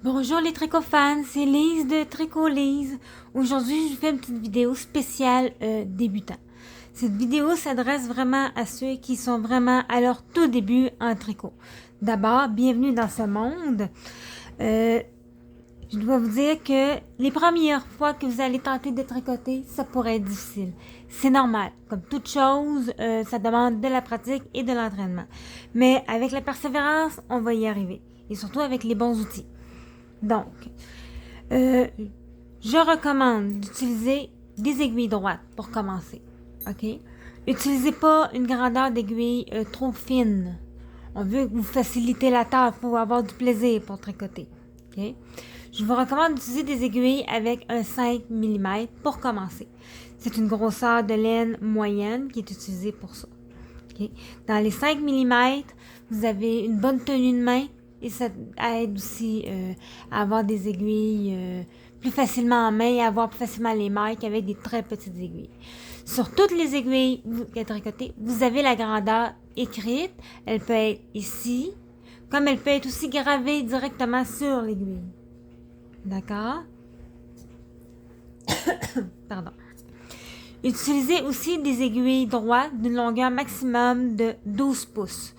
Bonjour les tricot-fans, c'est Lise de Tricot Lise. Aujourd'hui, je vous fais une petite vidéo spéciale débutant. Cette vidéo s'adresse vraiment à ceux qui sont vraiment à leur tout début en tricot. D'abord, bienvenue dans ce monde. Je dois vous dire que les premières fois que vous allez tenter de tricoter, ça pourrait être difficile. C'est normal. Comme toute chose, ça demande de la pratique et de l'entraînement. Mais avec la persévérance, on va y arriver. Et surtout avec les bons outils. Donc, je recommande d'utiliser des aiguilles droites pour commencer. OK? Utilisez pas une grandeur d'aiguille trop fine. On veut vous faciliter la tâche pour avoir du plaisir pour tricoter. OK? Je vous recommande d'utiliser des aiguilles avec un 5 mm pour commencer. C'est une grosseur de laine moyenne qui est utilisée pour ça. OK? Dans les 5 mm, vous avez une bonne tenue de main. Et ça aide aussi à avoir des aiguilles plus facilement en main et à avoir plus facilement les mailles qu'avec des très petites aiguilles. Sur toutes les aiguilles que tricotez, vous avez la grandeur écrite. Elle peut être ici, comme elle peut être aussi gravée directement sur l'aiguille. D'accord? Pardon. Utilisez aussi des aiguilles droites d'une longueur maximum de 12 pouces.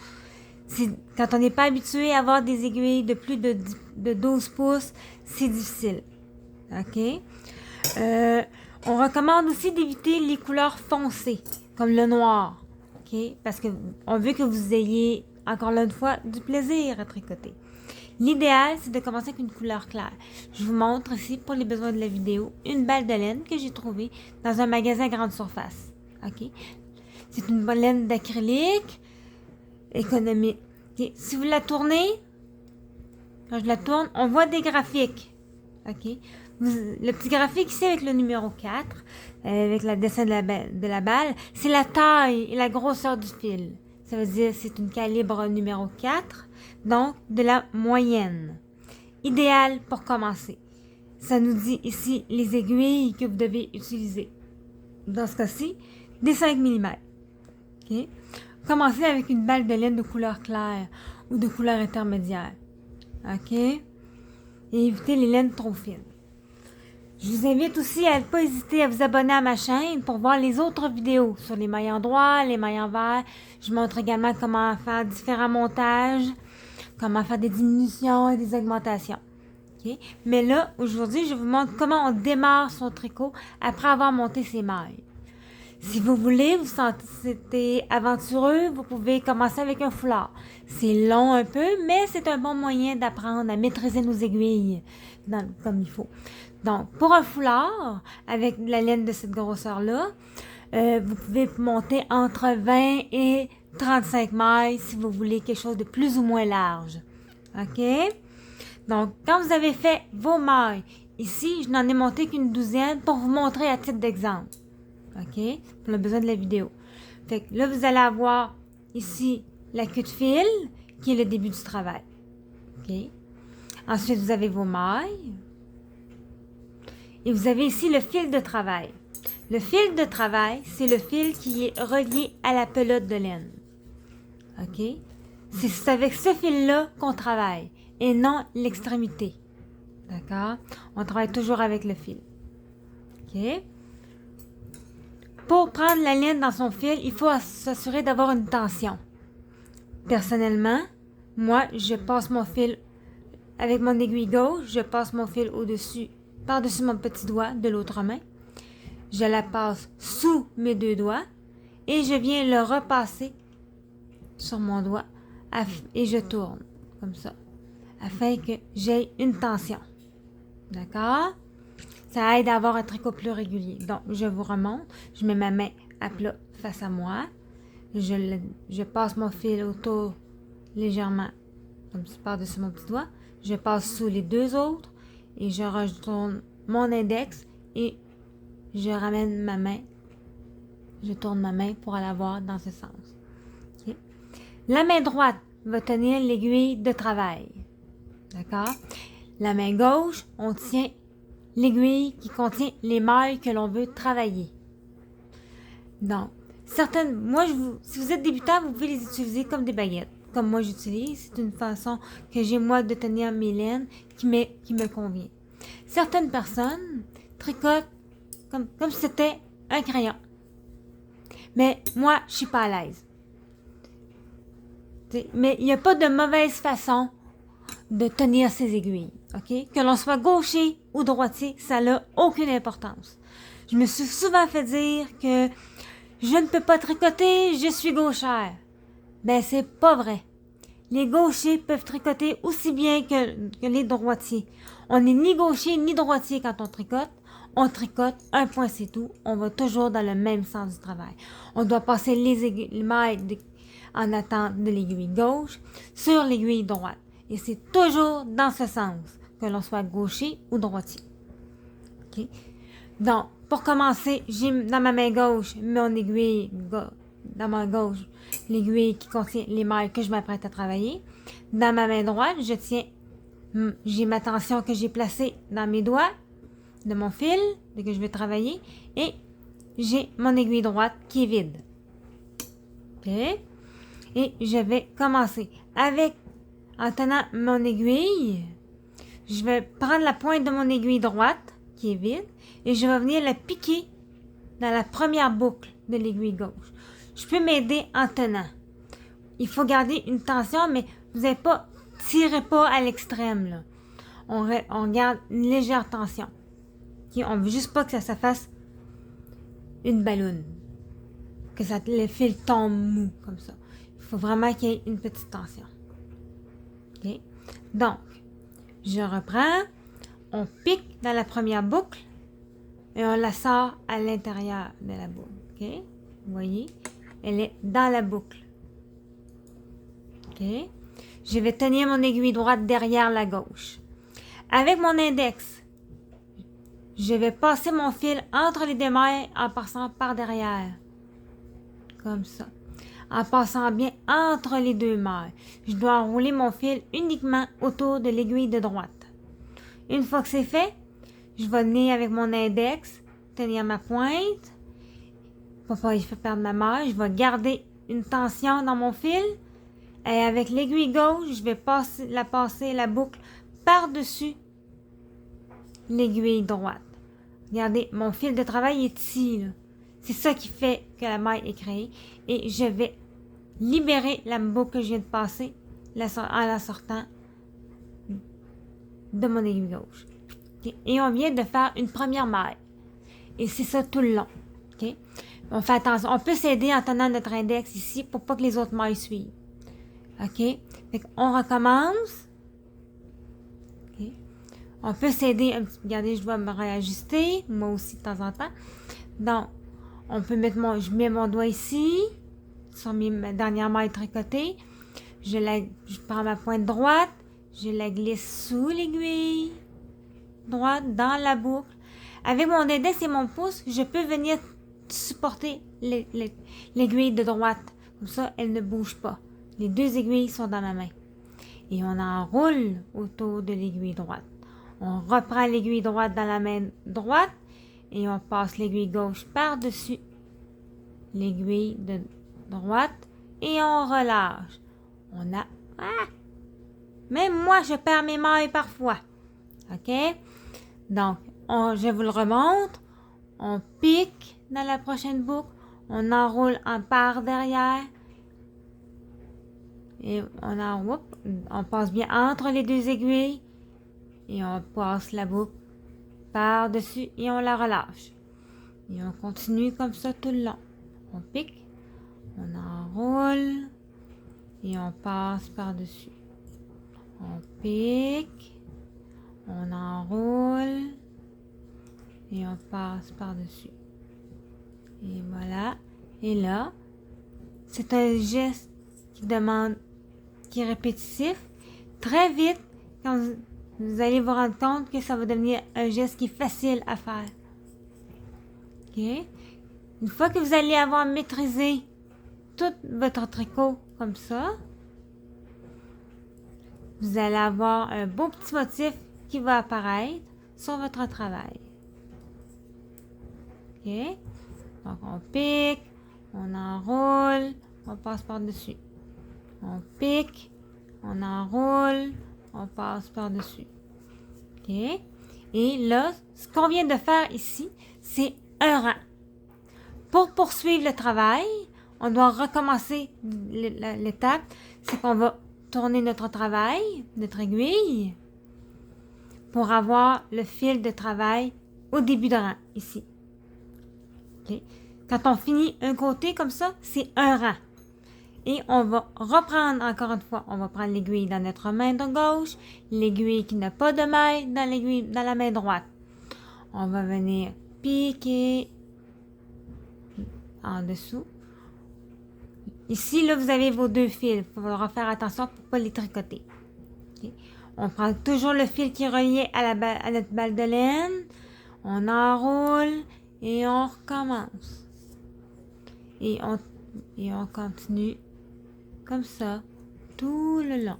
Quand on n'est pas habitué à avoir des aiguilles de plus de 12 pouces, c'est difficile. OK? On recommande aussi d'éviter les couleurs foncées, comme le noir. OK? Parce qu'on veut que vous ayez, encore une fois, du plaisir à tricoter. L'idéal, c'est de commencer avec une couleur claire. Je vous montre ici, pour les besoins de la vidéo, une balle de laine que j'ai trouvée dans un magasin grande surface. OK? C'est une bonne laine d'acrylique économique. Okay. Si vous la tournez, quand je la tourne, on voit des graphiques. OK? Le petit graphique ici avec le numéro 4, avec le dessin de la balle, c'est la taille et la grosseur du fil. Ça veut dire que c'est une calibre numéro 4, donc de la moyenne. Idéal pour commencer. Ça nous dit ici les aiguilles que vous devez utiliser. Dans ce cas-ci, des 5 mm. OK? Commencez avec une balle de laine de couleur claire ou de couleur intermédiaire. OK? Et évitez les laines trop fines. Je vous invite aussi à ne pas hésiter à vous abonner à ma chaîne pour voir les autres vidéos sur les mailles en droit, les mailles en vert. Je montre également comment faire différents montages, comment faire des diminutions et des augmentations. OK? Mais là, aujourd'hui, je vous montre comment on démarre son tricot après avoir monté ses mailles. Si vous voulez, vous sentez aventureux, vous pouvez commencer avec un foulard. C'est long un peu, mais c'est un bon moyen d'apprendre à maîtriser nos aiguilles comme il faut. Donc, pour un foulard, avec la laine de cette grosseur-là, vous pouvez monter entre 20 et 35 mailles si vous voulez quelque chose de plus ou moins large. OK? Donc, quand vous avez fait vos mailles, ici, je n'en ai monté qu'une douzaine pour vous montrer à titre d'exemple. OK? Pour le besoin de la vidéo. Fait que là, vous allez avoir ici la queue de fil, qui est le début du travail. OK? Ensuite, vous avez vos mailles. Et vous avez ici le fil de travail. Le fil de travail, c'est le fil qui est relié à la pelote de laine. OK? C'est avec ce fil-là qu'on travaille, et non l'extrémité. D'accord? On travaille toujours avec le fil. OK? Pour prendre la laine dans son fil, il faut s'assurer d'avoir une tension. Personnellement, moi, je passe mon fil avec mon aiguille gauche, je passe mon fil au-dessus, par-dessus mon petit doigt de l'autre main. Je la passe sous mes deux doigts et je viens le repasser sur mon doigt et je tourne comme ça, afin que j'aie une tension. D'accord? Ça aide à avoir un tricot plus régulier. Donc, je vous remonte. Je mets ma main à plat face à moi. Je passe mon fil autour légèrement, comme ça, par-dessus mon petit doigt. Je passe sous les deux autres et je retourne mon index et je ramène ma main. Je tourne ma main pour aller voir dans ce sens. Okay? La main droite va tenir l'aiguille de travail. D'accord? La main gauche, on tient l'aiguille qui contient les mailles que l'on veut travailler. Donc, si vous êtes débutant, vous pouvez les utiliser comme des baguettes. comme moi j'utilise. C'est une façon que j'ai moi de tenir mes laines qui me convient. Certaines personnes tricotent comme si c'était un crayon. Mais moi, je suis pas à l'aise. Mais il n'y a pas de mauvaise façon de tenir ses aiguilles. OK? Que l'on soit gaucher ou droitier, ça n'a aucune importance. Je me suis souvent fait dire que je ne peux pas tricoter, je suis gauchère. Ben, c'est pas vrai. Les gauchers peuvent tricoter aussi bien que les droitiers. On n'est ni gaucher ni droitier quand on tricote. On tricote, un point c'est tout. On va toujours dans le même sens du travail. On doit passer les mailles en attente de l'aiguille gauche sur l'aiguille droite. Et c'est toujours dans ce sens, que l'on soit gaucher ou droitier. Okay? Donc, pour commencer, j'ai dans ma main gauche mon aiguille, dans ma gauche, l'aiguille qui contient les mailles que je m'apprête à travailler. Dans ma main droite, j'ai ma tension que j'ai placée dans mes doigts de mon fil que je vais travailler et j'ai mon aiguille droite qui est vide. OK? Et je vais commencer en tenant mon aiguille, je vais prendre la pointe de mon aiguille droite qui est vide et je vais venir la piquer dans la première boucle de l'aiguille gauche. Je peux m'aider en tenant. Il faut garder une tension, mais vous n'avez pas, tirez pas à l'extrême, là. On garde une légère tension. Okay? On veut juste pas que ça fasse une balloune. Que le fil tombe mou, comme ça. Il faut vraiment qu'il y ait une petite tension. Okay? Donc, je reprends, on pique dans la première boucle et on la sort à l'intérieur de la boucle. Okay? Vous voyez, elle est dans la boucle. Okay? Je vais tenir mon aiguille droite derrière la gauche. Avec mon index, je vais passer mon fil entre les deux mailles en passant par derrière. Comme ça. En passant bien entre les deux mailles. Je dois enrouler mon fil uniquement autour de l'aiguille de droite. Une fois que c'est fait, je vais venir avec mon index, tenir ma pointe. Pour pas faire perdre ma maille, je vais garder une tension dans mon fil. Et avec l'aiguille gauche, je vais passer la boucle par-dessus l'aiguille droite. Regardez, mon fil de travail est ici, là. C'est ça qui fait que la maille est créée. Et je vais libérer la boucle que je viens de passer en la sortant de mon aiguille gauche. Okay? Et on vient de faire une première maille. Et c'est ça tout le long. Okay? On fait attention. On peut s'aider en tenant notre index ici pour pas que les autres mailles suivent. OK? Fait on recommence. Okay? On peut s'aider un petit peu. Regardez, je dois me réajuster. Moi aussi, de temps en temps. Donc, on peut je mets mon doigt ici, sur ma dernière maille tricotée. Je prends ma pointe droite, je la glisse sous l'aiguille droite, dans la boucle. Avec mon index et mon pouce, je peux venir supporter l'aiguille de droite. Comme ça, elle ne bouge pas. Les deux aiguilles sont dans ma main. Et on enroule autour de l'aiguille droite. On reprend l'aiguille droite dans la main droite et on passe l'aiguille gauche par-dessus l'aiguille de droite et on relâche. Même moi, je perds mes mailles parfois. OK? Donc, je vous le remontre. On pique dans la prochaine boucle. On enroule en par derrière. Et on passe bien entre les deux aiguilles. Et on passe la boucle par-dessus et on la relâche. Et on continue comme ça tout le long. On pique, on enroule et on passe par-dessus. On pique, on enroule et on passe par-dessus. Et voilà. Et là, c'est un geste qui est répétitif. Très vite, quand vous allez vous rendre compte que ça va devenir un geste qui est facile à faire. OK? Une fois que vous allez avoir maîtrisé tout votre tricot comme ça, vous allez avoir un beau petit motif qui va apparaître sur votre travail. OK? Donc, on pique, on enroule, on passe par-dessus. on pique, on enroule, on passe par-dessus. OK? Et là, ce qu'on vient de faire ici, c'est un rang. Pour poursuivre le travail, on doit recommencer l'étape. C'est qu'on va tourner notre travail, notre aiguille, pour avoir le fil de travail au début de rang, ici. Okay. Quand on finit un côté comme ça, c'est un rang. Et on va reprendre encore une fois, on va prendre l'aiguille dans notre main de gauche, l'aiguille qui n'a pas de maille dans la main droite. On va venir piquer en dessous. Ici, là, vous avez vos deux fils. Il faudra faire attention pour ne pas les tricoter. Okay. On prend toujours le fil qui est relié à notre balle de laine. On enroule et on recommence. Et on continue comme ça tout le long.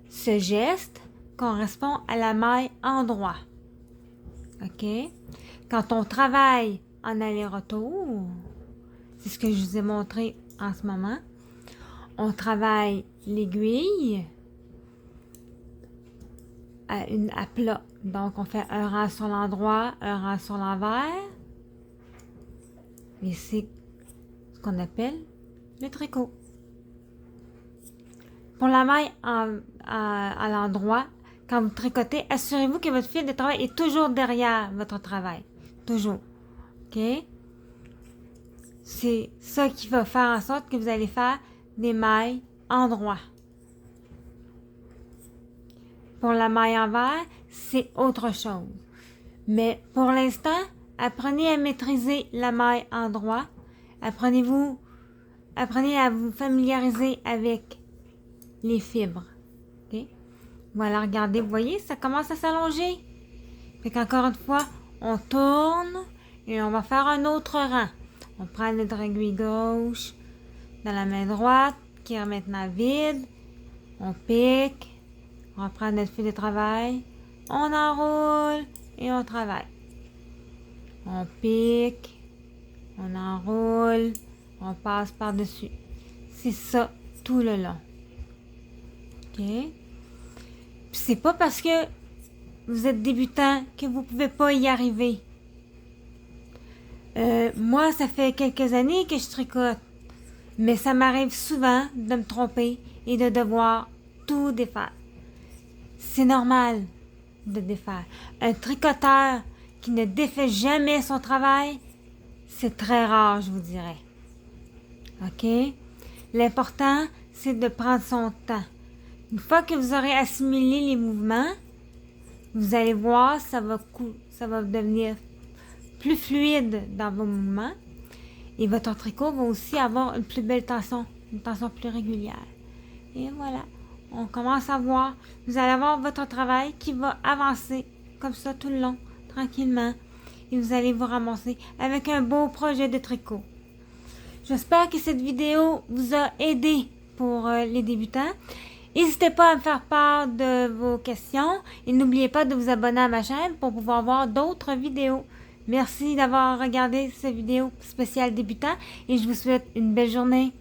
Ce geste correspond à la maille endroit. OK? Quand on travaille en aller-retour, c'est ce que je vous ai montré en ce moment, on travaille l'aiguille à plat. Donc, on fait un rang sur l'endroit, un rang sur l'envers. Et c'est ce qu'on appelle le tricot. Pour la maille à l'endroit, quand vous tricotez, assurez-vous que votre fil de travail est toujours derrière votre travail. Toujours. OK? C'est ça qui va faire en sorte que vous allez faire des mailles endroit. Pour la maille envers, c'est autre chose. Mais pour l'instant, apprenez à maîtriser la maille endroit. Apprenez à vous familiariser avec les fibres. Okay? Voilà, regardez, vous voyez, ça commence à s'allonger. Fait qu'encore une fois, on tourne et on va faire un autre rang. On prend notre aiguille gauche dans la main droite, qui est maintenant vide. On pique. On prend notre fil de travail. On enroule et on travaille. On pique. On enroule. On passe par-dessus. C'est ça tout le long. OK? Puis c'est pas parce que vous êtes débutant que vous pouvez pas y arriver. Moi, ça fait quelques années que je tricote. Mais ça m'arrive souvent de me tromper et de devoir tout défaire. C'est normal de défaire. Un tricoteur qui ne défait jamais son travail, c'est très rare, je vous dirais. OK? L'important, c'est de prendre son temps. Une fois que vous aurez assimilé les mouvements, vous allez voir, ça va devenir plus fluide dans vos mouvements. Et votre tricot va aussi avoir une plus belle tension, une tension plus régulière. Et voilà, on commence à voir, vous allez avoir votre travail qui va avancer comme ça tout le long, tranquillement. Et vous allez vous ramasser avec un beau projet de tricot. J'espère que cette vidéo vous a aidé pour les débutants. N'hésitez pas à me faire part de vos questions et n'oubliez pas de vous abonner à ma chaîne pour pouvoir voir d'autres vidéos. Merci d'avoir regardé cette vidéo spéciale débutant et je vous souhaite une belle journée.